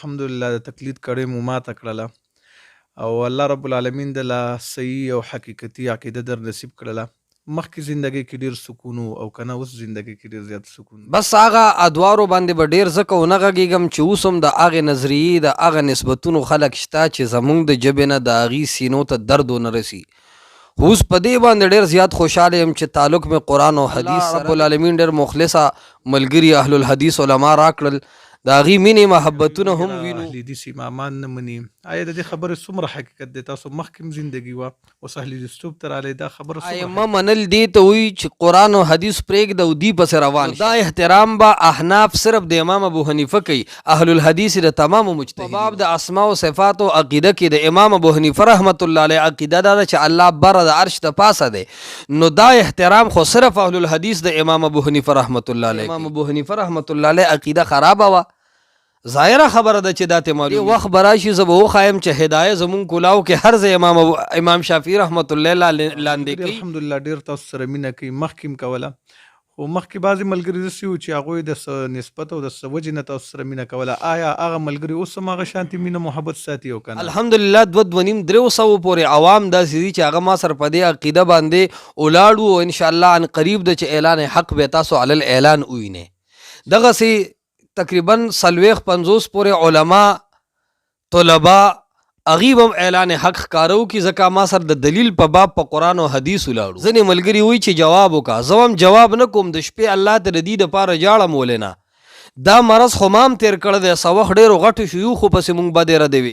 الحمدلله د تقلید کړې مو ماته کړله او الله رب العالمین د لا صحیح او حقیقتي عقیده در نصیب کړله. مخکې زندګۍ کې ډېر سکون او کنه اوس زندګۍ کې ډېر زیات سکون. بس هغه ادوارو باندې به ډېر ځکه ونه غږېږم چې اوس هم د هغې نظریې د هغه نسبتونو خلک شته چې زمونږ د ژبې نه د هغې سینو ته درد ونه رسي. اوس په دې باندې ډېر زیات خوشحاله یم چې تعلق مې قرآن او حدیث رب العالمین ډېر مخلصه ملګري اهل الحدیث علما راکړل، د هغې مینې محبتونه هم وینو. اهل حدیث امامان نه مني. آیا د دې خبرې څومره حقیقت دی؟ تاسو مخکې هم زندګي وه اوس اهل حدیثتوب ته راغلی، دا خبره ائمه منل دې ته وایي چې قرآن او حدیث پرېږده او دې پسې روان دا احترام به احناف صرف د امام ابو حنیفه کوي، اهل الحدیث د تمامو مجتهدین. په باب د اسماء او صفات او عقیده کې د امام ابو حنیفه رحمت الله علیه عقیده دا ده چې الله بره د عرش د پاسه دی، نو دا احترام خو صرف اهل الحدیث د امام ابو حنیفه رحمت الله علیه. امام ابو حنیفه رحمت الله علیه عقیده خرابه وه، ظاهره خبره ده چې دا ته معلوم وخت به راشي زه به وښایم چې هدایه زمونږ کلاو کې هر ځای امام شافعي رحمت الله لاندې کوي. الحمدلله ډېر تاسو سره مینه کوي، مخکې هم کوله خو مخکې بعضې ملګري داسې وو چې هغوی د څه نسبت او د څه وجې نه تاسو سره مینه کوله. آیا هغه ملګري اوس هم هغه شانتې مینه محبت ساتي او که نه؟ الحمدلله 2-2.5-3 پورې عوام داسې دي چې هغه ما سره په دې عقیده باندې ولاړ وو. انشاءالله ان قریب ده چې اعلان حق به تاسو علی الاعلان ووینئ. دغسې تقریبا 40-50 پورې علما طلبا هغې به هم اعلان حق ښکاره وکړي، ځکه ما سره د دلیل په باب په قرآن او حدیث ولاړو. ځینې ملګري وایي چې جواب وکړه، زه هم جواب نه کوم، د شپې الله ته د دې دپاره جاړم ولې نه. دا مرض خو ما هم تېر کړی دی، څه وخت ډېرو غټو شیوخو پسې مونږ بدې ردوي.